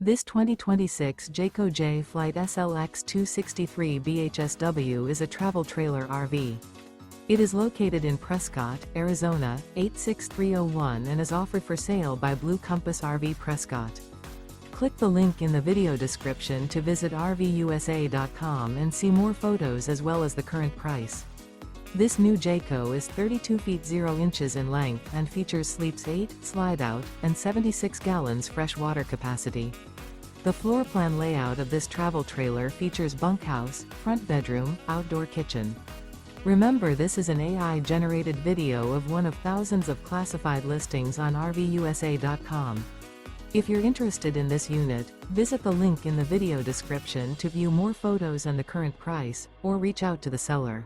This 2026 Jayco Jay Flight SLX 263 BHSW is a travel trailer RV. It is located in Prescott, Arizona, 86301 and is offered for sale by Blue Compass RV Prescott. Click the link in the video description to visit RVUSA.com and see more photos as well as the current price. This new Jayco is 32 feet 0 inches in length and features sleeps 8, slide-out, and 76 gallons fresh water capacity. The floor plan layout of this travel trailer features bunkhouse, front bedroom, outdoor kitchen. Remember, this is an AI-generated video of one of thousands of classified listings on RVUSA.com. If you're interested in this unit, visit the link in the video description to view more photos and the current price, or reach out to the seller.